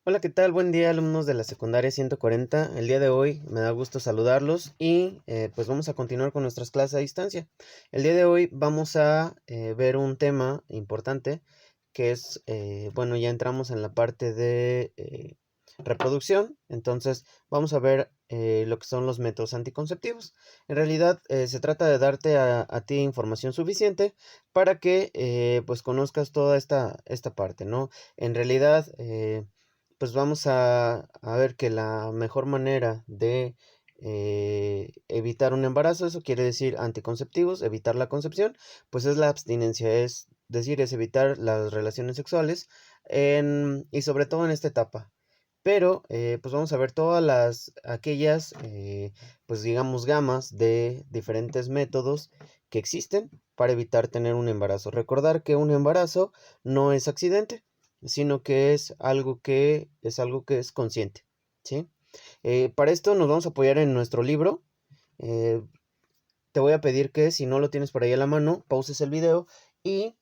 Hola, ¿qué tal? Buen día, alumnos de la secundaria 140. El día de hoy me da gusto saludarlos y pues vamos a continuar con nuestras clases a distancia. El día de hoy vamos a ver un tema importante que es, bueno, ya entramos en la parte de reproducción, entonces vamos a ver lo que son los métodos anticonceptivos. En realidad se trata de darte a ti información suficiente para que pues conozcas toda esta parte, ¿no? En realidad pues vamos a ver que la mejor manera de evitar un embarazo, eso quiere decir anticonceptivos, evitar la concepción, pues es la abstinencia, es decir, es evitar las relaciones sexuales y sobre todo en esta etapa. Pero pues vamos a ver todas aquellas, pues digamos, gamas de diferentes métodos que existen para evitar tener un embarazo. Recordar que un embarazo no es accidente, sino que es algo que es consciente, ¿sí? Para esto nos vamos a apoyar en nuestro libro. eh, Te voy a pedir que si no lo tienes por ahí a la mano, pauses el video y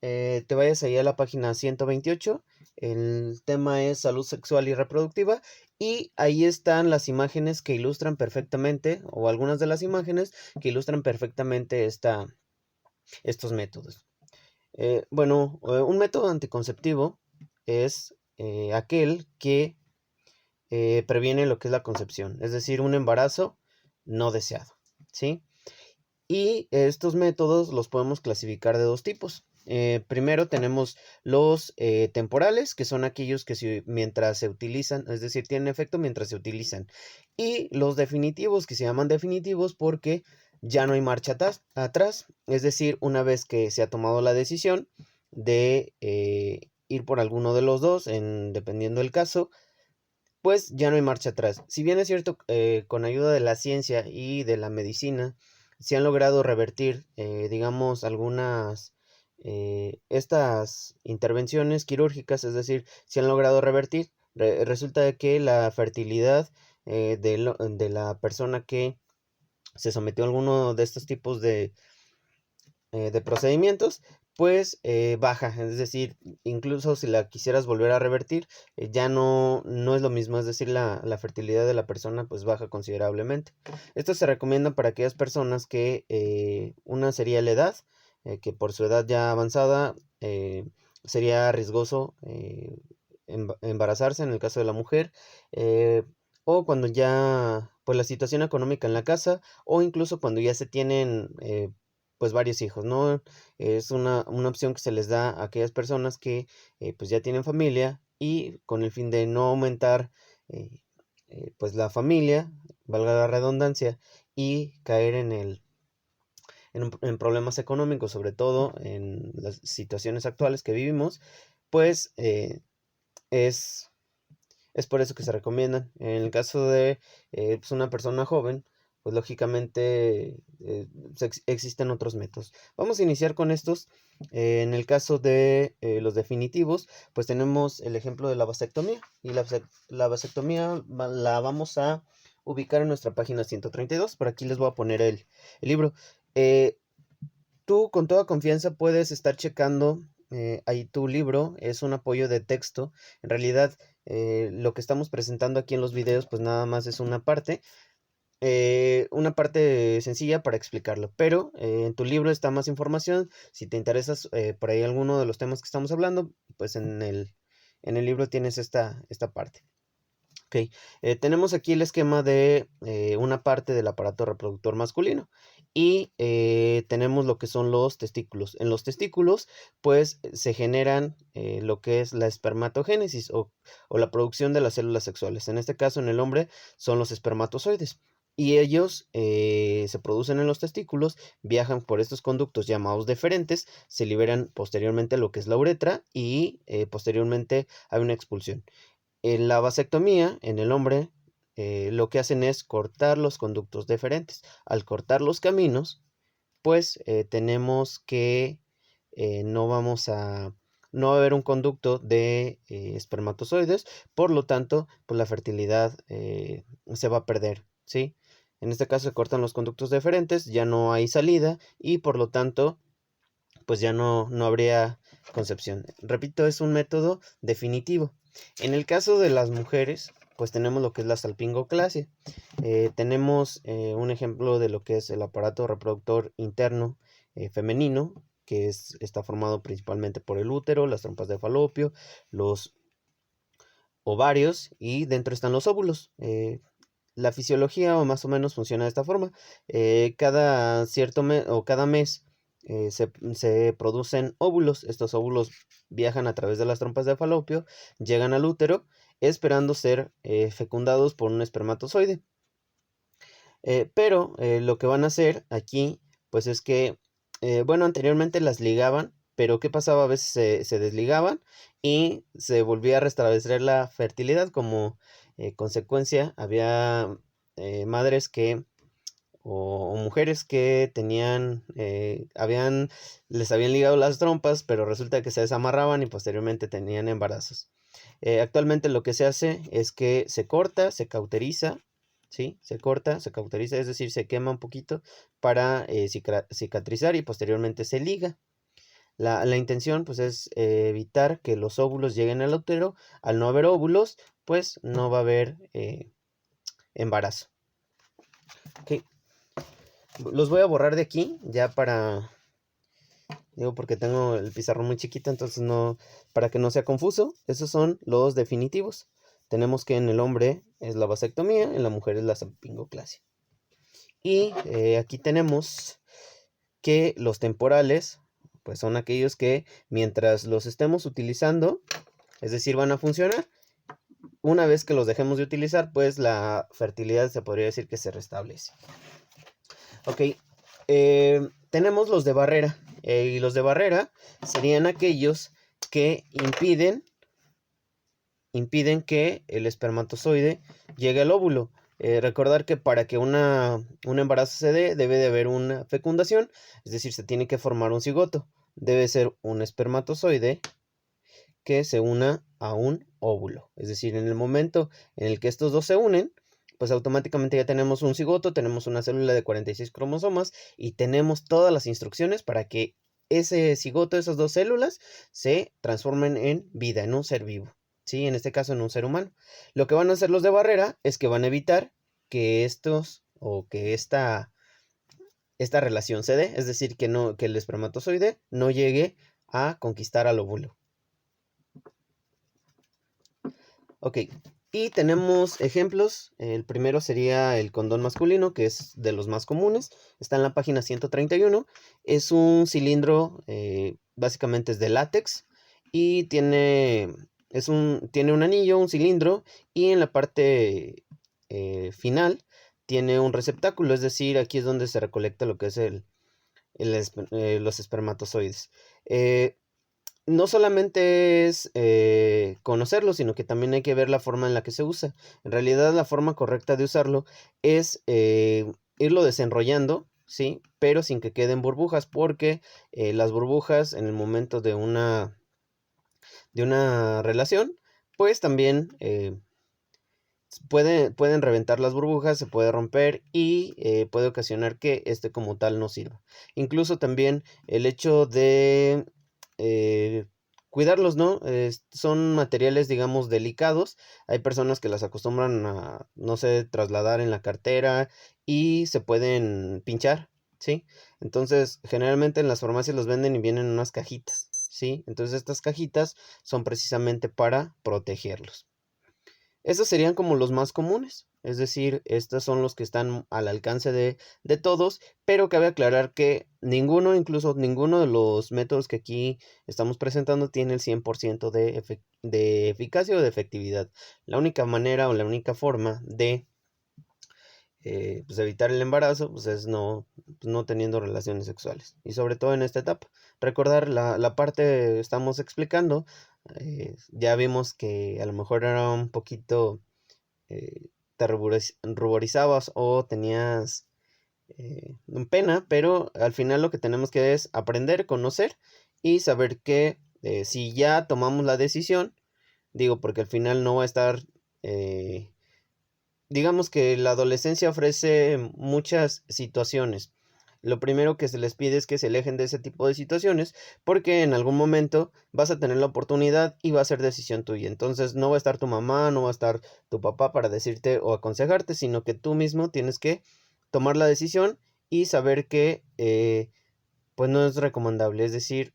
te vayas ahí a la página 128. El tema es salud sexual y reproductiva y ahí están las imágenes que ilustran perfectamente, o algunas de las imágenes que ilustran perfectamente estos métodos. Bueno, un método anticonceptivo es aquel que previene lo que es la concepción, es decir, un embarazo no deseado, ¿sí? Y estos métodos los podemos clasificar de dos tipos. Primero tenemos los temporales, que son aquellos que mientras se utilizan, es decir, tienen efecto mientras se utilizan. Y los definitivos, que se llaman definitivos porque ya no hay marcha atrás, es decir, una vez que se ha tomado la decisión de ir por alguno de los dos, dependiendo del caso, pues ya no hay marcha atrás. Si bien es cierto, con ayuda de la ciencia y de la medicina, se han logrado revertir, digamos, estas intervenciones quirúrgicas, es decir, se han logrado revertir. Resulta de que la fertilidad de la persona que se sometió a alguno de estos tipos de procedimientos, pues baja. Es decir, incluso si la quisieras volver a revertir, ya no es lo mismo. Es decir, la fertilidad de la persona pues baja considerablemente. Esto se recomienda para aquellas personas que una sería la edad, que por su edad ya avanzada sería riesgoso embarazarse en el caso de la mujer, eh, o cuando ya, pues la situación económica en la casa, o incluso cuando ya se tienen pues varios hijos, ¿no? Es una opción que se les da a aquellas personas que pues ya tienen familia y con el fin de no aumentar eh, pues la familia, valga la redundancia, y caer en problemas económicos, sobre todo en las situaciones actuales que vivimos, pues es, es por eso que se recomiendan. En el caso de pues una persona joven, pues lógicamente existen otros métodos. Vamos a iniciar con estos. En el caso de los definitivos, pues tenemos el ejemplo de la vasectomía. Y la vasectomía la vamos a ubicar en nuestra página 132. Por aquí les voy a poner el libro. Eh, Tú con toda confianza puedes estar checando ahí tu libro, es un apoyo de texto. En realidad, lo que estamos presentando aquí en los videos, pues nada más es una parte sencilla para explicarlo. Pero en tu libro está más información. Si te interesas por ahí alguno de los temas que estamos hablando, pues en el libro tienes esta parte. Ok, tenemos aquí el esquema de una parte del aparato reproductor masculino y tenemos lo que son los testículos. En los testículos, pues se generan lo que es la espermatogénesis o la producción de las células sexuales. En este caso, en el hombre, son los espermatozoides. Y ellos se producen en los testículos, viajan por estos conductos llamados deferentes, se liberan posteriormente lo que es la uretra y posteriormente hay una expulsión. En la vasectomía, en el hombre, lo que hacen es cortar los conductos deferentes. Al cortar los caminos, pues tenemos que no vamos a, no va a haber un conducto de espermatozoides, por lo tanto, pues la fertilidad se va a perder, ¿sí? En este caso se cortan los conductos deferentes, ya no hay salida y por lo tanto, pues ya no habría concepción. Repito, es un método definitivo. En el caso de las mujeres, pues tenemos lo que es la salpingoclasia. Tenemos un ejemplo de lo que es el aparato reproductor interno femenino, que está formado principalmente por el útero, las trompas de falopio, los ovarios y dentro están los óvulos. La fisiología o más o menos funciona de esta forma. Cada cierto mes o cada mes se producen óvulos. Estos óvulos viajan a través de las trompas de falopio, llegan al útero, esperando ser fecundados por un espermatozoide. Pero lo que van a hacer aquí, pues es que, bueno, anteriormente las ligaban, pero ¿qué pasaba? A veces se desligaban y se volvía a restablecer la fertilidad. Como consecuencia, había madres que o mujeres que tenían, les habían ligado las trompas, pero resulta que se desamarraban y posteriormente tenían embarazos. Actualmente lo que se hace es que se corta, se cauteriza, ¿sí? Se corta, se cauteriza, es decir, se quema un poquito para cicatrizar y posteriormente se liga. La intención pues es evitar que los óvulos lleguen al útero. Al no haber óvulos, pues no va a haber embarazo. Okay. Los voy a borrar de aquí ya porque tengo el pizarrón muy chiquito, entonces no, para que no sea confuso. Esos son los definitivos. Tenemos que en el hombre es la vasectomía, en la mujer es la salpingoclasia. Y aquí tenemos que los temporales, pues son aquellos que mientras los estemos utilizando, es decir, van a funcionar. Una vez que los dejemos de utilizar, pues la fertilidad se podría decir que se restablece. Ok, tenemos los de barrera. Y los de barrera serían aquellos que impiden que el espermatozoide llegue al óvulo. Recordar que para que un embarazo se dé, debe de haber una fecundación, es decir, se tiene que formar un cigoto. Debe ser un espermatozoide que se una a un óvulo. Es decir, en el momento en el que estos dos se unen, pues automáticamente ya tenemos un cigoto, tenemos una célula de 46 cromosomas y tenemos todas las instrucciones para que ese cigoto, esas dos células, se transformen en vida, en un ser vivo. ¿Sí? En este caso, en un ser humano. Lo que van a hacer los de barrera es que van a evitar que esta relación se dé, es decir, que el espermatozoide no llegue a conquistar al óvulo. Ok, y tenemos ejemplos. El primero sería el condón masculino, que es de los más comunes. Está en la página 131. Es un cilindro, básicamente es de látex. Y tiene un anillo, un cilindro. Y en la parte final tiene un receptáculo. Es decir, aquí es donde se recolecta lo que es los espermatozoides. No solamente es conocerlo, sino que también hay que ver la forma en la que se usa. En realidad, la forma correcta de usarlo es irlo desenrollando, ¿sí? Pero sin que queden burbujas, porque las burbujas en el momento de una relación, pues también pueden reventar las burbujas, se puede romper y puede ocasionar que este como tal no sirva. Incluso también el hecho de cuidarlos, ¿no? Son materiales, digamos, delicados. Hay personas que las acostumbran a, no sé, trasladar en la cartera y se pueden pinchar, ¿sí? Entonces, generalmente en las farmacias los venden y vienen en unas cajitas, ¿sí? Entonces, estas cajitas son precisamente para protegerlos. Estos serían como los más comunes, es decir, estos son los que están al alcance de todos, pero cabe aclarar que incluso ninguno de los métodos que aquí estamos presentando tiene el 100% de eficacia o de efectividad. La única manera o la única forma de pues evitar el embarazo pues es no teniendo relaciones sexuales, y sobre todo en esta etapa. Recordar la parte estamos explicando, ya vimos que a lo mejor era un poquito, te ruborizabas o tenías pena, pero al final lo que tenemos que es aprender, conocer y saber que si ya tomamos la decisión, digo, porque al final no va a estar, digamos que la adolescencia ofrece muchas situaciones. lo primero que se les pide es que se alejen de ese tipo de situaciones, porque en algún momento vas a tener la oportunidad y va a ser decisión tuya. Entonces no va a estar tu mamá, no va a estar tu papá para decirte o aconsejarte, sino que tú mismo tienes que tomar la decisión y saber que pues no es recomendable, es decir,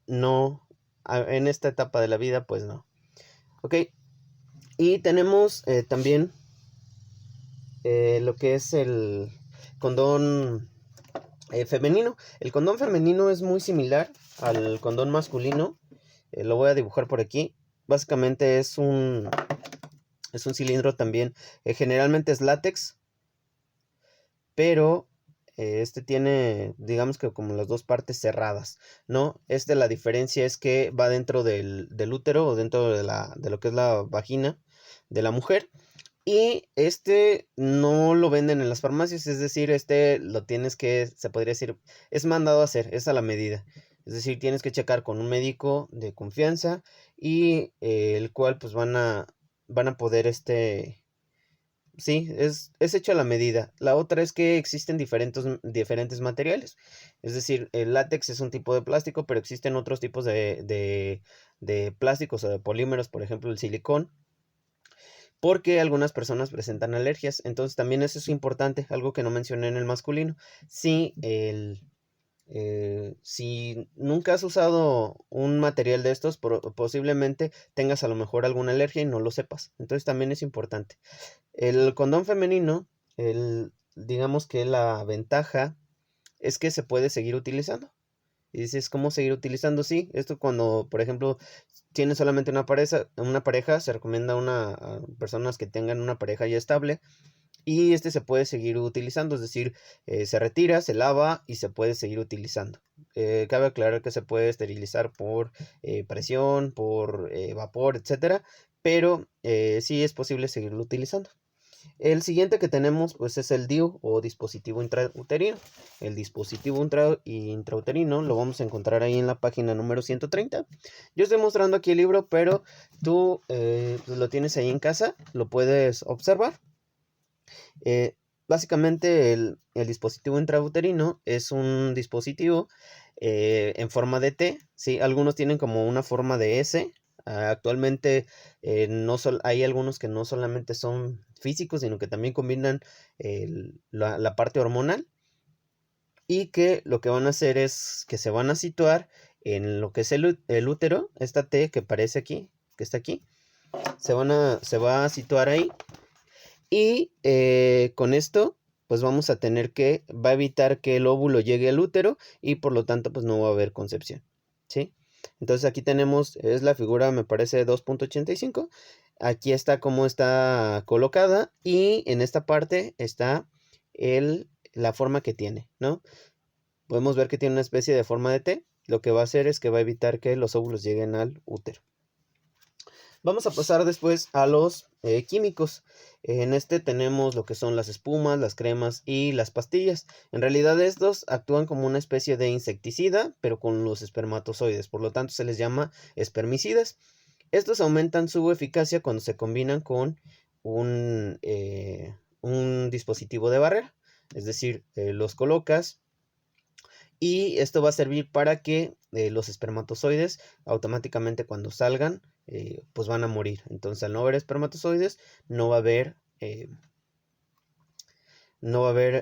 no, en esta etapa de la vida, pues no. Ok, y tenemos también lo que es el condón femenino. El condón femenino es muy similar al condón masculino. Lo voy a dibujar por aquí. Básicamente es un cilindro también. Generalmente es látex, pero este tiene, digamos que como las dos partes cerradas, ¿no? La diferencia es que va dentro del útero o dentro de lo que es la vagina de la mujer. Y no lo venden en las farmacias, es decir, lo tienes que, se podría decir, es mandado a hacer, es a la medida. Es decir, tienes que checar con un médico de confianza y el cual pues van a poder sí, es hecho a la medida. La otra es que existen diferentes materiales. Es decir, el látex es un tipo de plástico, pero existen otros tipos de plásticos o de polímeros, por ejemplo, el silicón, porque algunas personas presentan alergias. Entonces también eso es importante, algo que no mencioné en el masculino. Si nunca has usado un material de estos, posiblemente tengas a lo mejor alguna alergia y no lo sepas. Entonces también es importante. El condón femenino, digamos que la ventaja es que se puede seguir utilizando. Y dices, ¿cómo seguir utilizando? Sí, esto cuando, por ejemplo, tienes solamente una pareja, se recomienda a personas que tengan una pareja ya estable y se puede seguir utilizando, es decir, se retira, se lava y se puede seguir utilizando. Cabe aclarar que se puede esterilizar por presión, por vapor, etcétera, pero sí es posible seguirlo utilizando. El siguiente que tenemos pues es el DIU o dispositivo intrauterino. El dispositivo intrauterino lo vamos a encontrar ahí en la página número 130. Yo estoy mostrando aquí el libro, pero tú pues lo tienes ahí en casa, lo puedes observar. Básicamente el dispositivo intrauterino es un dispositivo en forma de T, ¿sí? Algunos tienen como una forma de S. Actualmente hay algunos que no solamente son físicos, sino que también combinan la parte hormonal y que lo que van a hacer es que se van a situar en lo que es el útero, esta T que aparece aquí, que está aquí, se va a situar ahí y con esto pues vamos a tener va a evitar que el óvulo llegue al útero y por lo tanto pues no va a haber concepción, ¿sí? Entonces aquí tenemos, es la figura me parece 2.85, aquí está cómo está colocada y en esta parte está la forma que tiene, ¿no? Podemos ver que tiene una especie de forma de T, lo que va a hacer es que va a evitar que los óvulos lleguen al útero. Vamos a pasar después a los químicos. En tenemos lo que son las espumas, las cremas y las pastillas. En realidad estos actúan como una especie de insecticida, pero con los espermatozoides. Por lo tanto se les llama espermicidas. Estos aumentan su eficacia cuando se combinan con un dispositivo de barrera. Es decir, los colocas y esto va a servir para que los espermatozoides automáticamente cuando salgan pues van a morir. Entonces al no haber espermatozoides no va a haber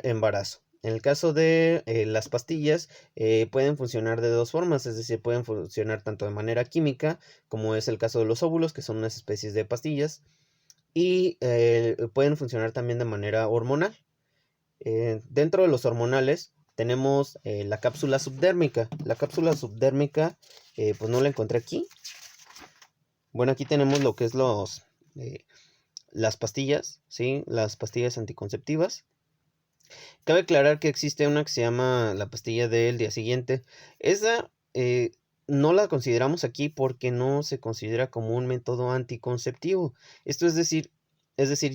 embarazo. En el caso de las pastillas pueden funcionar de dos formas, es decir, pueden funcionar tanto de manera química como es el caso de los óvulos, que son unas especies de pastillas, y pueden funcionar también de manera hormonal. Dentro de los hormonales tenemos la cápsula subdérmica. La cápsula subdérmica, pues no la encontré aquí. Bueno, aquí tenemos lo que es las pastillas, ¿sí? Las pastillas anticonceptivas. Cabe aclarar que existe una que se llama la pastilla del día siguiente. Esa no la consideramos aquí porque no se considera como un método anticonceptivo. Esto es decir,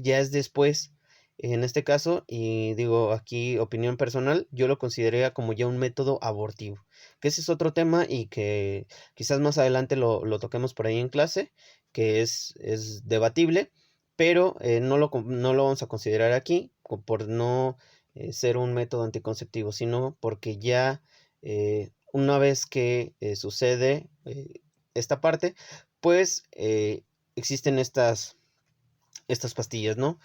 ya es después. En este caso, y digo aquí opinión personal, yo lo consideraría como ya un método abortivo. Que ese es otro tema y que quizás más adelante lo toquemos por ahí en clase, que es debatible, pero no lo vamos a considerar aquí por no ser un método anticonceptivo, sino porque ya una vez que sucede esta parte, pues existen estas pastillas, ¿no?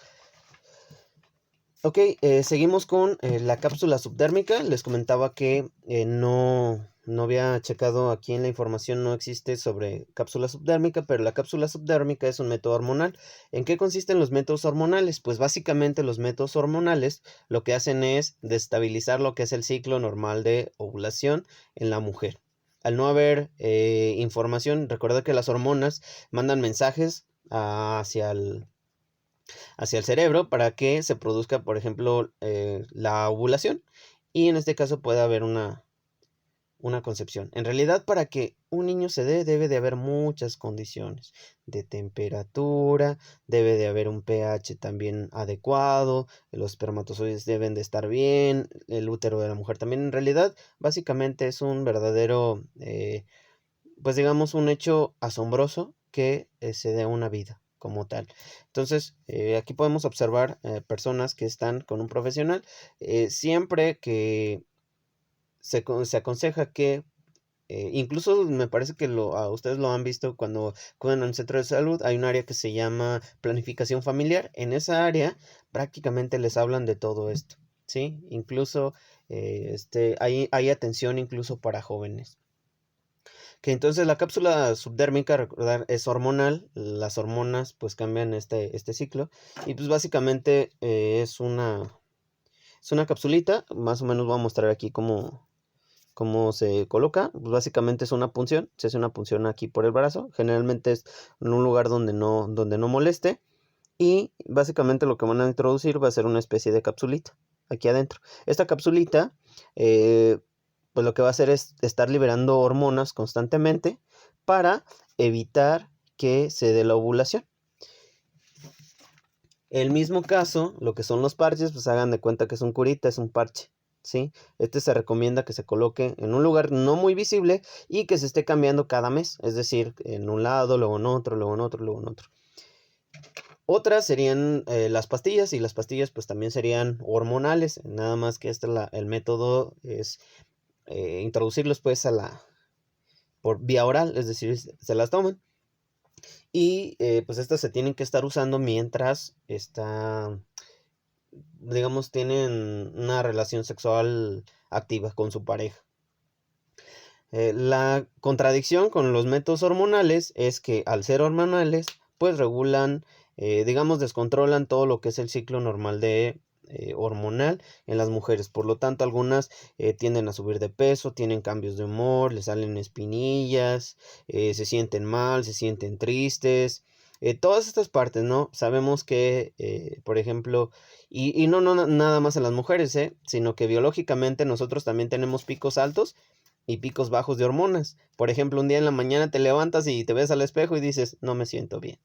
Ok, seguimos con la cápsula subdérmica. Les comentaba que no había checado aquí en la información, no existe sobre cápsula subdérmica, pero la cápsula subdérmica es un método hormonal. ¿En qué consisten los métodos hormonales? Pues básicamente los métodos hormonales lo que hacen es destabilizar lo que es el ciclo normal de ovulación en la mujer. Al no haber información, recuerda que las hormonas mandan mensajes hacia el cerebro para que se produzca, por ejemplo, la ovulación y en este caso puede haber una concepción. En realidad, para que un niño se dé, debe de haber muchas condiciones de temperatura, debe de haber un pH también adecuado, los espermatozoides deben de estar bien, el útero de la mujer también. En realidad, básicamente es un verdadero, pues digamos, un hecho asombroso que se dé una vida como tal. Entonces, aquí podemos observar personas que están con un profesional. Siempre que se aconseja que, incluso me parece que ustedes lo han visto cuando acuden a un centro de salud, hay un área que se llama planificación familiar. En esa área prácticamente les hablan de todo esto, ¿sí? Incluso hay atención incluso para jóvenes. Que entonces la cápsula subdérmica, recordar, es hormonal. Las hormonas pues cambian este ciclo. Y pues básicamente es una capsulita. Más o menos voy a mostrar aquí cómo se coloca. Pues básicamente es una punción. Se hace una punción aquí por el brazo. Generalmente es en un lugar donde no moleste. Y básicamente lo que van a introducir va a ser una especie de capsulita aquí adentro. Esta capsulita pues lo que va a hacer es estar liberando hormonas constantemente para evitar que se dé la ovulación. El mismo caso, lo que son los parches, pues hagan de cuenta que es un curita, es un parche, ¿sí? Este se recomienda que se coloque en un lugar no muy visible y que se esté cambiando cada mes, es decir, en un lado, luego en otro, luego en otro, luego en otro. Otras serían las pastillas, y las pastillas pues también serían hormonales, nada más que el método es introducirlos pues por vía oral, es decir, se las toman. Y pues estas se tienen que estar usando mientras digamos, tienen una relación sexual activa con su pareja. La contradicción con los métodos hormonales es que al ser hormonales, pues regulan, digamos, descontrolan todo lo que es el ciclo normal hormonal en las mujeres. Por lo tanto, algunas tienden a subir de peso, tienen cambios de humor, les salen espinillas, se sienten mal, se sienten tristes. Todas estas partes, ¿no? Sabemos que, por ejemplo, y no nada más en las mujeres, sino que biológicamente nosotros también tenemos picos altos y picos bajos de hormonas. Por ejemplo, un día en la mañana te levantas y te ves al espejo y dices, no me siento bien.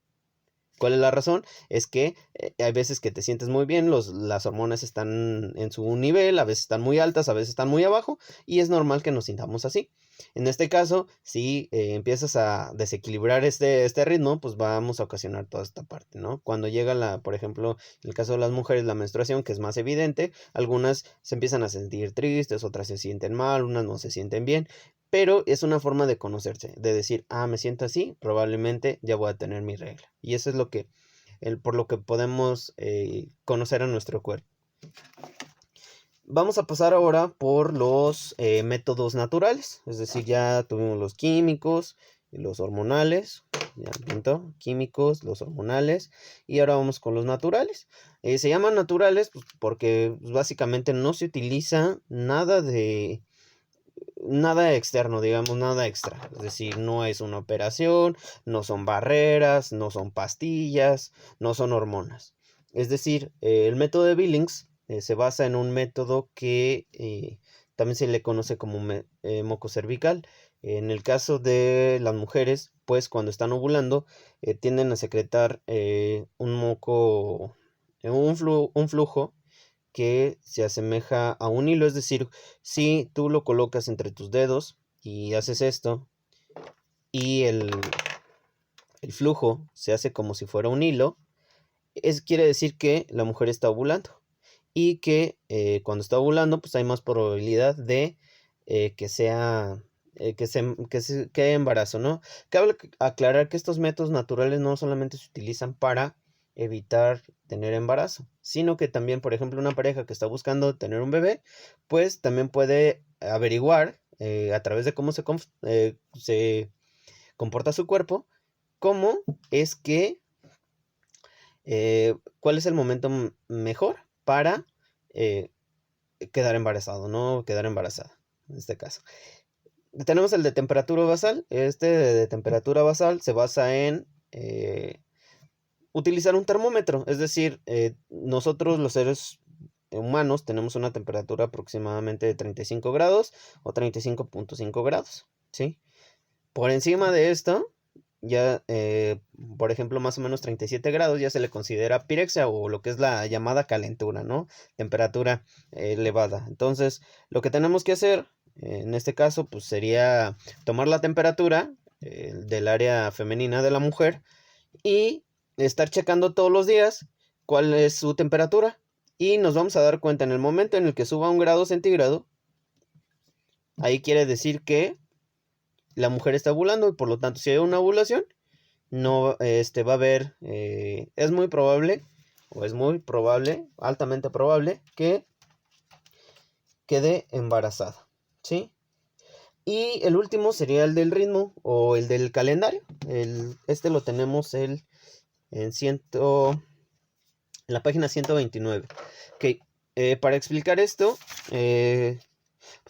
¿Cuál es la razón? Es que hay veces que te sientes muy bien, las hormonas están en su nivel, a veces están muy altas, a veces están muy abajo, y es normal que nos sintamos así. En este caso, si empiezas a desequilibrar este ritmo, pues vamos a ocasionar toda esta parte, ¿no? Cuando llega por ejemplo, en el caso de las mujeres, la menstruación, que es más evidente, algunas se empiezan a sentir tristes, otras se sienten mal, unas no se sienten bien. Pero es una forma de conocerse, de decir, me siento así, probablemente ya voy a tener mi regla. Y eso es por lo que podemos conocer a nuestro cuerpo. Vamos a pasar ahora por los métodos naturales, es decir, ya tuvimos los químicos y los hormonales, ya pinto, químicos, los hormonales, y ahora vamos con los naturales. Se llaman naturales pues, porque pues, básicamente no se utiliza nada externo, digamos, nada extra. Es decir, no es una operación, no son barreras, no son pastillas, no son hormonas. Es decir, el método de Billings se basa en un método que también se le conoce como moco cervical. En el caso de las mujeres, pues cuando están ovulando, tienden a secretar un moco, un flujo que se asemeja a un hilo, es decir, si tú lo colocas entre tus dedos y haces esto y el flujo se hace como si fuera un hilo, quiere decir que la mujer está ovulando. y que cuando está ovulando pues hay más probabilidad de que sea que haya embarazo, ¿no? Cabe aclarar que estos métodos naturales no solamente se utilizan para evitar tener embarazo, sino que también, por ejemplo, una pareja que está buscando tener un bebé, pues también puede averiguar a través de cómo se comporta su cuerpo, cómo es que, cuál es el momento mejor para eh, quedar embarazado, ¿no? Quedar embarazada, en este caso. Tenemos el de temperatura basal. Este de temperatura basal se basa en utilizar un termómetro. Es decir, nosotros los seres humanos tenemos una temperatura aproximadamente de 35 grados o 35.5 grados, ¿sí? Por encima de esto, ya, por ejemplo, más o menos 37 grados ya se le considera pirexia o lo que es la llamada calentura, ¿no? Temperatura elevada. Entonces, lo que tenemos que hacer en este caso, pues sería tomar la temperatura del área femenina de la mujer y estar checando todos los días cuál es su temperatura. Y nos vamos a dar cuenta en el momento en el que suba 1 grado centígrado, ahí quiere decir que la mujer está ovulando y por lo tanto si hay una ovulación, no va a haber, es muy probable, altamente probable, que quede embarazada, ¿sí? Y el último sería el del ritmo o el del calendario. Este lo tenemos en la página 129. Ok, para explicar esto, pues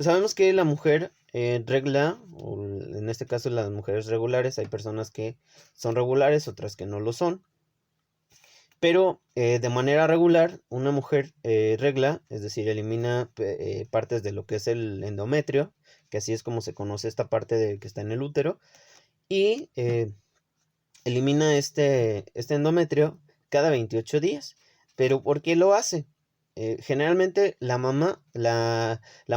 sabemos que la mujer regla, o en este caso las mujeres regulares, hay personas que son regulares, otras que no lo son. Pero de manera regular, una mujer regla, es decir, elimina partes de lo que es el endometrio, que así es como se conoce esta parte que está en el útero, y elimina este endometrio cada 28 días. ¿Pero por qué lo hace? Generalmente la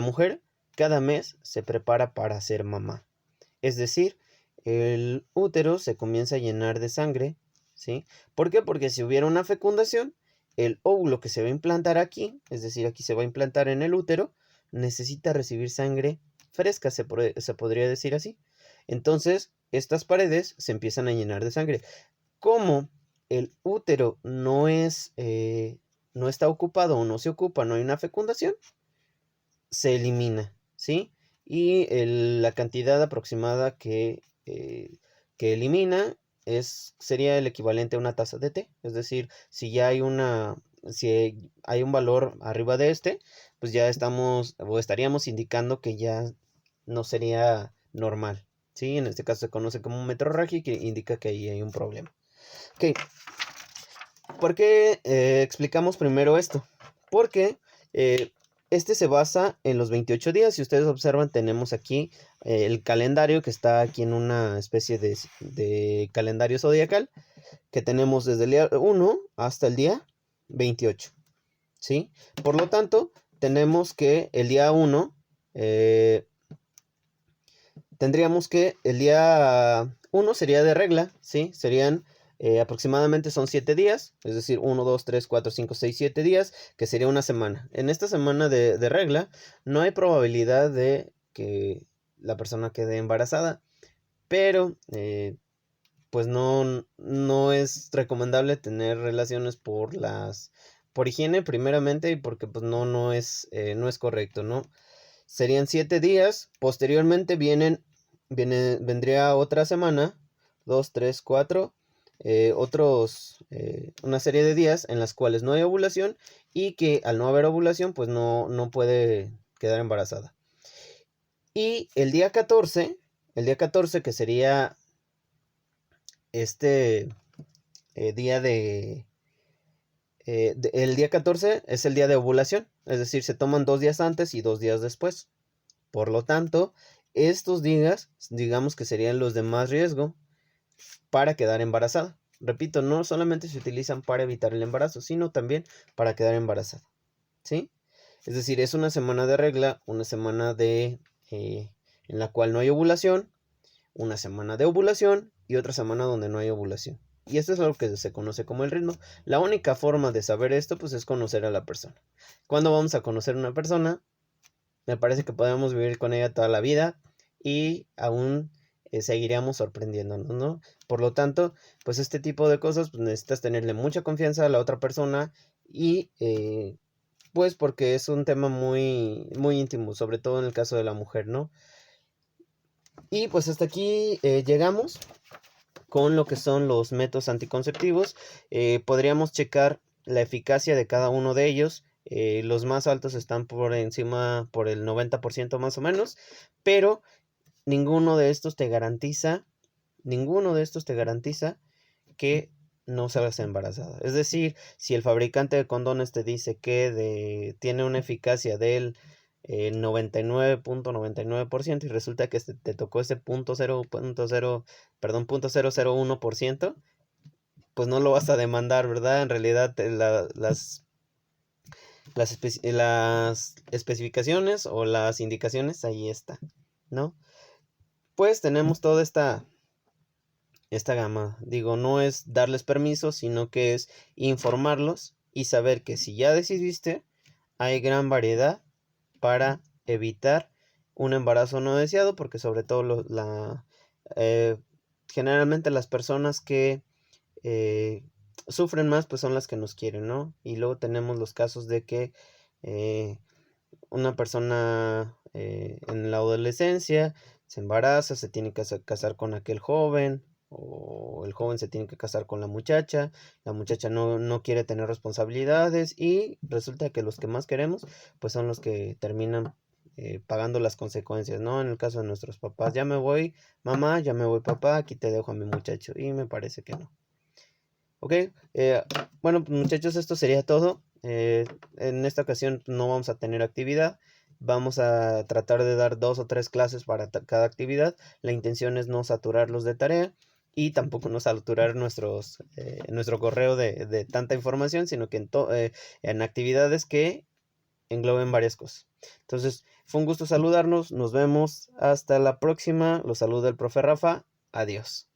mujer, cada mes se prepara para ser mamá. Es decir, el útero se comienza a llenar de sangre, ¿sí? ¿Por qué? Porque si hubiera una fecundación, el óvulo que se va a implantar aquí, es decir, aquí se va a implantar en el útero, necesita recibir sangre fresca, se podría decir así. Entonces, estas paredes se empiezan a llenar de sangre. Como el útero no está ocupado o no se ocupa, no hay una fecundación, se elimina, ¿sí? Y la cantidad aproximada que elimina sería el equivalente a una taza de té. Es decir, si hay un valor arriba de pues ya estaríamos indicando que ya no sería normal, ¿sí? En este caso se conoce como metrorragia, que indica que ahí hay un problema. Ok, ¿por qué explicamos primero esto? Porque este se basa en los 28 días. Si ustedes observan, tenemos aquí el calendario que está aquí en una especie de calendario zodiacal que tenemos desde el día 1 hasta el día 28, ¿sí? Por lo tanto, tenemos que el día 1, tendríamos que el día 1 sería de regla, ¿sí? Serían aproximadamente son 7 días, es decir, 1, 2, 3, 4, 5, 6, 7 días, que sería una semana. En esta semana de regla no hay probabilidad de que la persona quede embarazada, pero pues no es recomendable tener relaciones por higiene primeramente y porque pues no es correcto, ¿no? Serían 7 días, posteriormente vendría otra semana, 2, 3, 4, una serie de días en las cuales no hay ovulación y que al no haber ovulación pues no puede quedar embarazada. Y el día 14 que sería este día el día 14 es el día de ovulación, es decir, se toman 2 días antes y 2 días después. Por lo tanto, estos días, digamos que serían los de más riesgo para quedar embarazada. Repito, no solamente se utilizan para evitar el embarazo, sino también para quedar embarazada, ¿sí? Es decir, es una semana de regla, una semana en la cual no hay ovulación, una semana de ovulación y otra semana donde no hay ovulación, Y esto es lo que se conoce como el ritmo. La única forma de saber esto, pues, es conocer a la persona. ¿Cuándo vamos a conocer a una persona? Me parece que podemos vivir con ella toda la vida y aún seguiríamos sorprendiéndonos, ¿no? Por lo tanto, pues este tipo de cosas, pues necesitas tenerle mucha confianza a la otra persona y pues porque es un tema muy, muy íntimo, sobre todo en el caso de la mujer, ¿no? Y pues hasta aquí llegamos con lo que son los métodos anticonceptivos. Podríamos checar la eficacia de cada uno de ellos. Los más altos están por encima, por el 90% más o menos, pero ninguno de estos te garantiza que no salgas embarazada. Es decir, si el fabricante de condones te dice que tiene una eficacia del 99.99% y resulta que te tocó ese punto 001%, pues no lo vas a demandar, ¿verdad? En realidad las especificaciones o las indicaciones ahí está, ¿no? Pues tenemos toda esta gama. Digo, no es darles permiso, sino que es informarlos y saber que si ya decidiste, hay gran variedad para evitar un embarazo no deseado, porque sobre todo eh, generalmente las personas que sufren más, pues son las que nos quieren, ¿no? Y luego tenemos los casos de que eh, una persona en la adolescencia se embaraza, se tiene que casar con aquel joven, o el joven se tiene que casar con la muchacha no quiere tener responsabilidades y resulta que los que más queremos, pues son los que terminan pagando las consecuencias, ¿no? En el caso de nuestros papás, ya me voy, mamá, ya me voy, papá, aquí te dejo a mi muchacho, y me parece que no. Ok, bueno, muchachos, esto sería todo. En esta ocasión no vamos a tener actividad. Vamos a tratar de dar 2 o 3 clases para cada actividad. La intención es no saturarlos de tarea y tampoco no saturar nuestro correo de tanta información, sino que en actividades que engloben varias cosas. Entonces, fue un gusto saludarnos. Nos vemos hasta la próxima. Los saluda el profe Rafa. Adiós.